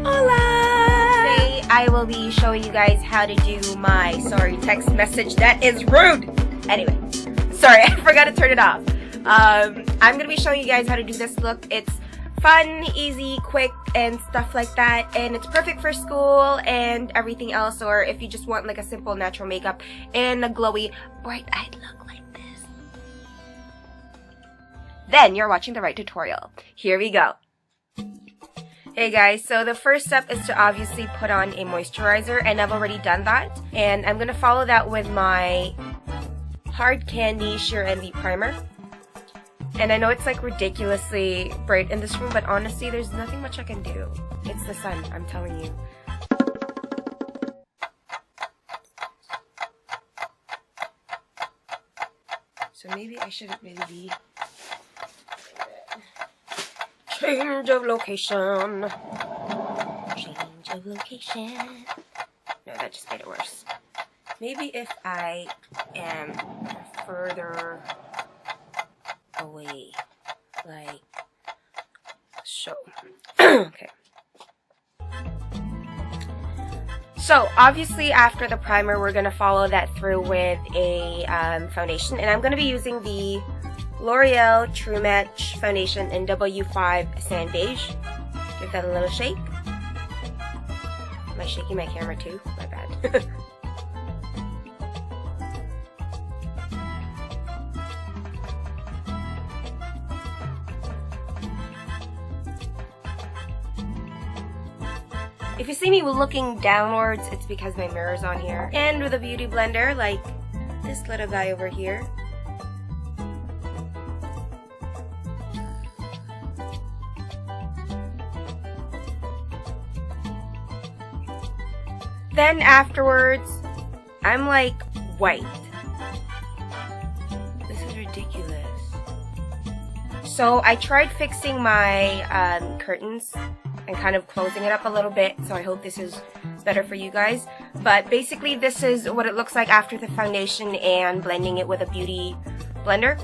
Hola! Today I will be showing you guys how to do my text message that is rude. Anyway, sorry, I forgot to turn it off. I'm gonna be showing you guys how to do this look. It's fun, easy, quick, and stuff like that, and it's perfect for school and everything else, or if you just want like a simple natural makeup and a glowy, bright-eyed look like this, then you're watching the right tutorial. Here we go. Hey guys, so the first step is to obviously put on a moisturizer, and I've already done that, and I'm gonna follow that with my Hard Candy Sheer Envy primer. And I know it's like ridiculously bright in this room, but honestly, there's nothing much I can do. It's the sun, I'm telling you. So maybe I shouldn't really be... Change of location. Change of location. No, that just made it worse. Maybe if I am further away, like so. Okay. So obviously after the primer, we're gonna follow that through with a foundation, and I'm gonna be using the L'Oreal True Match foundation in W5 Sand Beige. Give that a little shake. Am I shaking my camera too? My bad. If you see me looking downwards, it's because my mirror's on here. And with a beauty blender, like this little guy over here. Then afterwards, I'm like white. This is ridiculous. So I tried fixing my curtains and kind of closing it up a little bit, so I hope this is better for you guys. But basically this is what it looks like after the foundation and blending it with a beauty blender.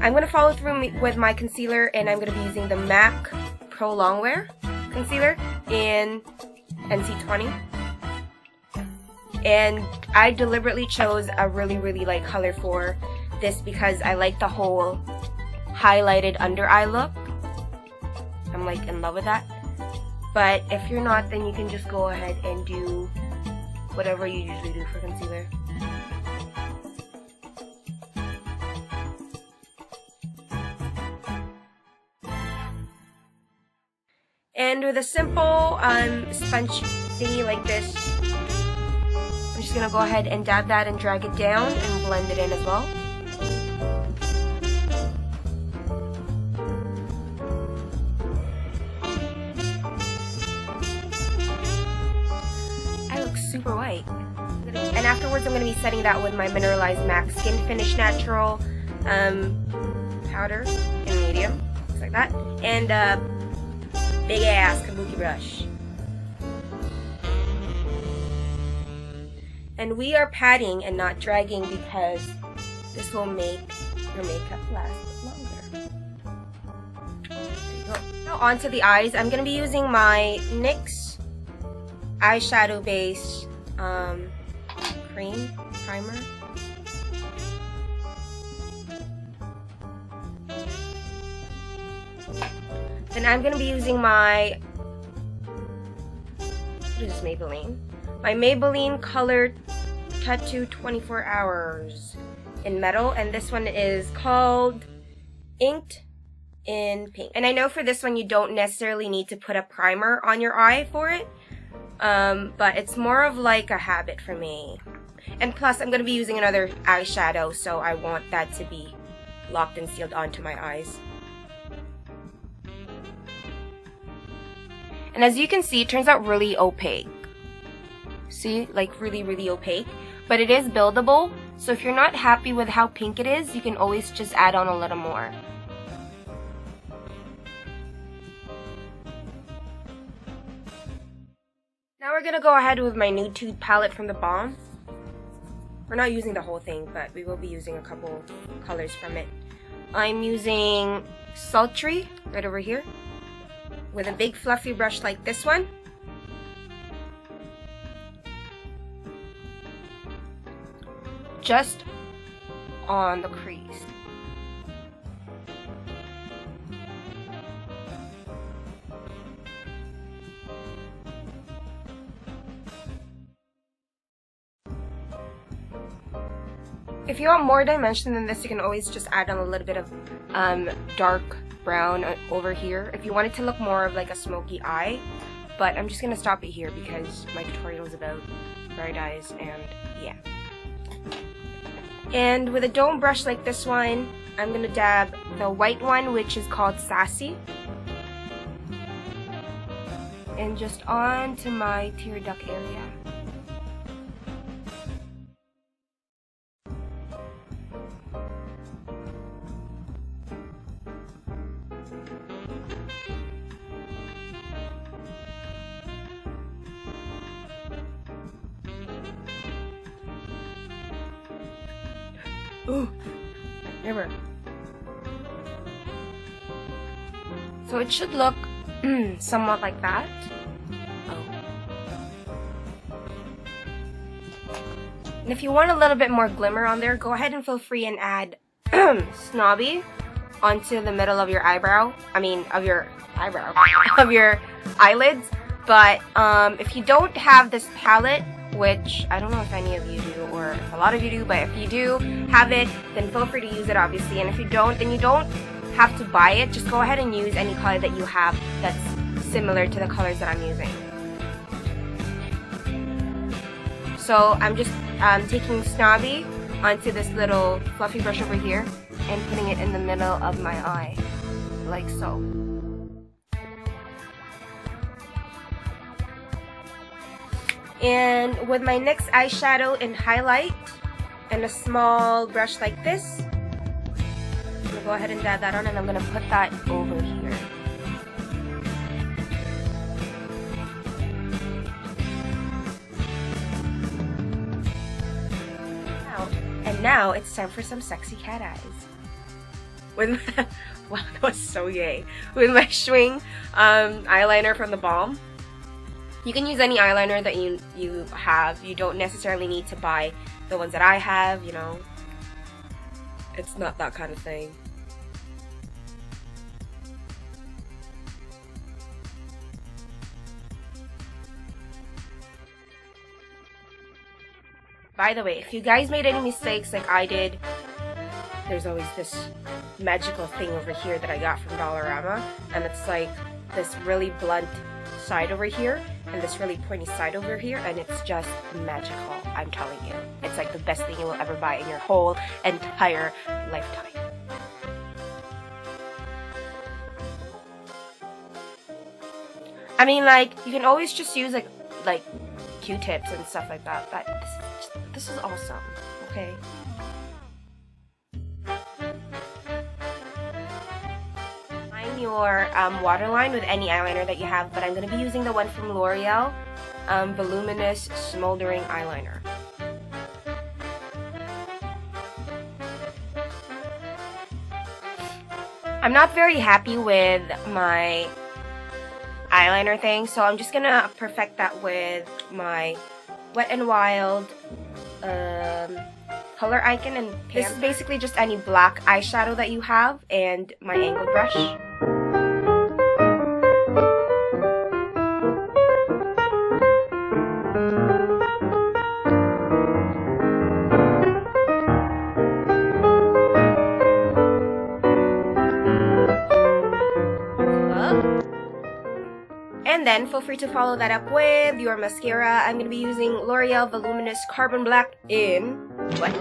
I'm going to follow through with my concealer, and I'm going to be using the MAC Pro Longwear concealer in NC20. And I deliberately chose a really light color for this because I like the whole highlighted under eye look. I'm like in love with that. But if you're not, then you can just go ahead and do whatever you usually do for concealer. And with a simple sponge thingy like this, I'm just going to go ahead and dab that and drag it down and blend it in as well. Super white. And afterwards I'm going to be setting that with my mineralized MAC Skin Finish Natural powder in medium, looks like that, and big ass kabuki brush. And we are patting and not dragging because this will make your makeup last longer. There you go. Now onto the eyes. I'm going to be using my NYX eyeshadow base cream primer. Then I'm going to be using my, what is this, Maybelline? My Maybelline Color Tattoo 24 Hours in metal, and this one is called Inked in Pink. And I know for this one you don't necessarily need to put a primer on your eye for it. But it's more of like a habit for me. And plus, I'm going to be using another eyeshadow, so I want that to be locked and sealed onto my eyes. And as you can see, it turns out really opaque. See? Like really opaque. But it is buildable, so if you're not happy with how pink it is, you can always just add on a little more. Now we're going to go ahead with my Nude Tude palette from the Balm. We're not using the whole thing, but we will be using a couple colors from it. I'm using Sultry right over here with a big fluffy brush like this one. just on the crease. If you want more dimension than this, you can always just add on a little bit of dark brown over here if you want it to look more of like a smoky eye. But I'm just gonna stop it here because my tutorial is about bright eyes, and yeah. And with a dome brush like this one, I'm gonna dab the white one, which is called Sassy, and just onto my tear duct area. Ooh, never. So it should look somewhat like that. Oh. And if you want a little bit more glimmer on there, go ahead and feel free and add Snobby onto the middle of your eyebrow. I mean, of your eyebrow, of your eyelids. But if you don't have this palette, which I don't know if any of you do or if a lot of you do, but if you do have it, then feel free to use it, obviously. And if you don't, then you don't have to buy it. Just go ahead and use any color that you have that's similar to the colors that I'm using. So I'm just taking Snobby onto this little fluffy brush over here and putting it in the middle of my eye, like so. And with my NYX eyeshadow and highlight and a small brush like this, I'm going to go ahead and dab that on, and I'm going to put that over here. And now it's time for some sexy cat eyes. With my, wow, that was so yay. With my Schwing eyeliner from the Balm. You can use any eyeliner that you have. You don't necessarily need to buy the ones that I have, you know. It's not that kind of thing. By the way, if you guys made any mistakes like I did, there's always this magical thing over here that I got from Dollarama, and it's like this really blunt side over here and this really pointy side over here, and it's just magical, I'm telling you. It's like the best thing you will ever buy in your whole entire lifetime. I mean, like, you can always just use like Q-tips and stuff like that, but this is awesome, okay? Your waterline with any eyeliner that you have, but I'm going to be using the one from L'Oreal, Voluminous Smoldering Eyeliner. I'm not very happy with my eyeliner thing, so I'm just going to perfect that with my Wet n Wild color icon and pan. This is basically just any black eyeshadow that you have and my angled brush. And then feel free to follow that up with your mascara. I'm going to be using L'Oreal Voluminous Carbon Black in... what?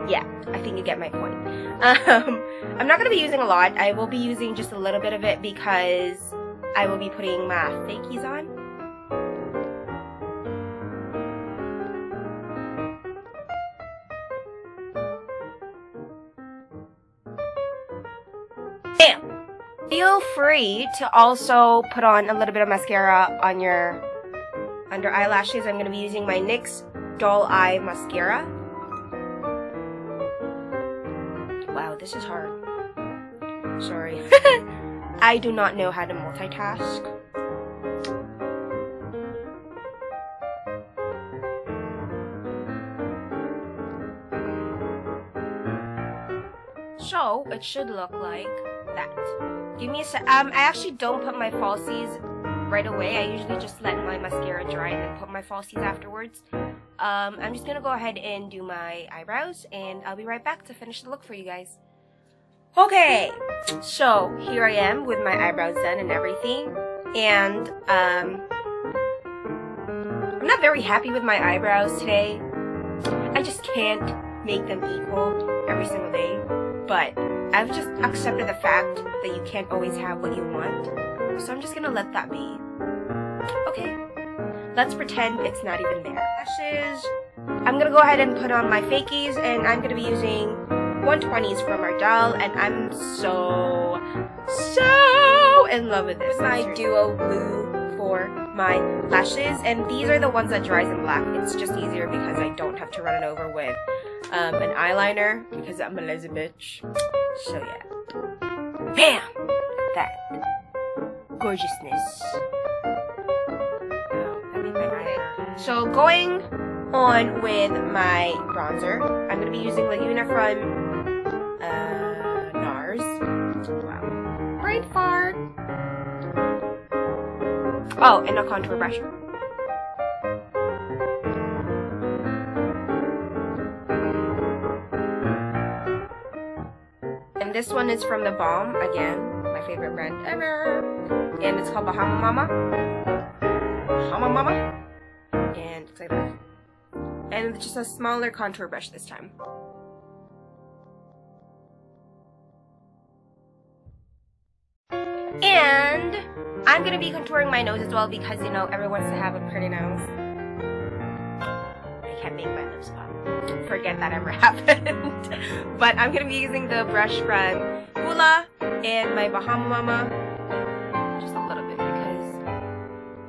Yeah, I think you get my point. I'm not going to be using a lot. I will be using just a little bit of it because I will be putting my fakies on. Bam! Feel free to also put on a little bit of mascara on your under eyelashes. I'm going to be using my NYX Doll Eye Mascara. Wow, this is hard. Sorry. I do not know how to multitask. So it should look like that. Give me a sec. I actually don't put my falsies right away. I usually just let my mascara dry and then put my falsies afterwards. I'm just gonna go ahead and do my eyebrows, and I'll be right back to finish the look for you guys. Okay, so here I am with my eyebrows done and everything, and I'm not very happy with my eyebrows today. I just can't make them equal every single day, but I've just accepted the fact that you can't always have what you want, so I'm just gonna let that be. Okay, let's pretend it's not even there. Lashes. I'm gonna go ahead and put on my fakies, and I'm gonna be using 120s from our doll, and I'm so in love with this. My duo glue for my lashes, and these are the ones that dries in black. It's just easier because I don't have to run it over with an eyeliner because I'm a lazy bitch. So yeah, bam, that gorgeousness. Oh, that made my eye. So going on with my bronzer, I'm gonna be using Laguna from NARS. Wow, brain fart. Oh, and a contour brush. And this one is from The Balm, again, my favorite brand ever. And it's called Bahama Mama. Bahama Mama. And it's like that. And it's just a smaller contour brush this time. And I'm gonna be contouring my nose as well because, you know, everyone wants to have a pretty nose. I can't make my lips pop. Forget that ever happened. But I'm gonna be using the brush from Hula and my Bahama Mama. Just a little bit because,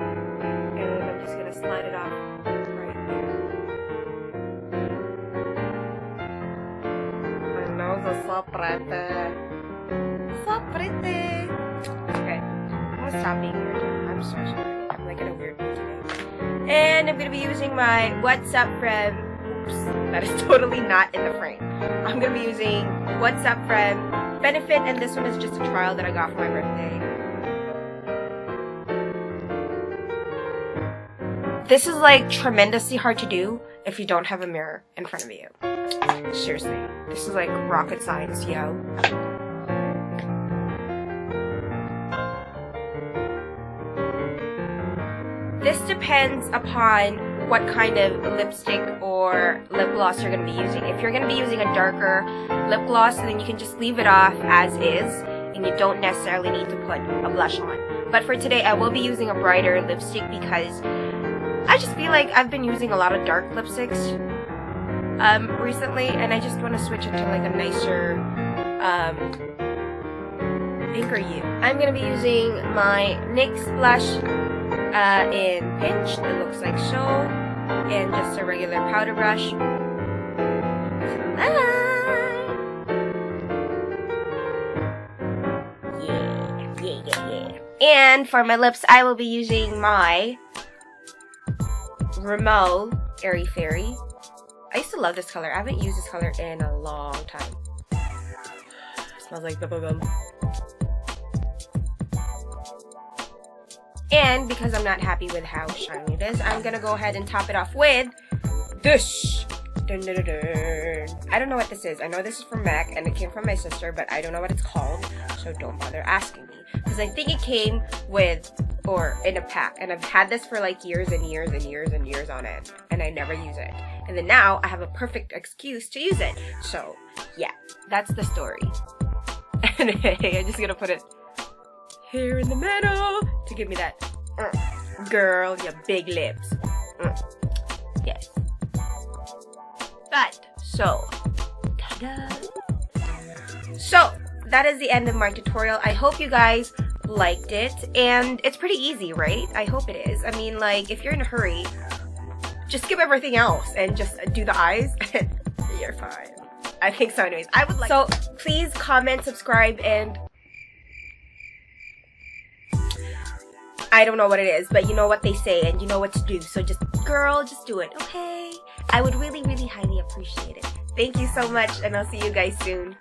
and I'm just gonna slide it off right there. My nose is so pretty. So pretty. Okay, I'm gonna stop being weird. I'm so sorry. I'm like in a weird mood today. And I'm gonna be using my What's Up from, oops, that is totally not in the frame. I'm gonna be using What's Up from Benefit, and this one is just a trial that I got for my birthday. This is like tremendously hard to do if you don't have a mirror in front of you. Seriously, this is like rocket science, yo. This depends upon what kind of lipstick or lip gloss you're going to be using. If you're going to be using a darker lip gloss, then you can just leave it off as is, and you don't necessarily need to put a blush on. But for today, I will be using a brighter lipstick because I just feel like I've been using a lot of dark lipsticks recently, and I just want to switch it to like a nicer pinker hue. I'm going to be using my NYX blush in Pinch, that looks like so, and just a regular powder brush. Yeah. And for my lips, I will be using my Rimmel Airy Fairy. I used to love this color. I haven't used this color in a long time. It smells like bubblegum. And because I'm not happy with how shiny it is, I'm gonna go ahead and top it off with this. Dun, dun, dun, dun. I don't know what this is. I know this is from MAC and it came from my sister, but I don't know what it's called, so don't bother asking me. Because I think it came with, or in a pack, and I've had this for like years and years and years and years on it, and I never use it. And then now I have a perfect excuse to use it. So yeah, that's the story. Anyway, I'm just gonna put it here in the middle to give me that girl, your big lips. Yes. But so ta-da. So that is the end of my tutorial. I hope you guys liked it, and it's pretty easy, right? I hope it is. I mean, like, if you're in a hurry, just skip everything else and just do the eyes and you're fine. I think so. Anyways, I would like, so please comment, subscribe, and I don't know what it is, but you know what they say and you know what to do. So just, girl, just do it, okay? I would really, really highly appreciate it. Thank you so much, and I'll see you guys soon.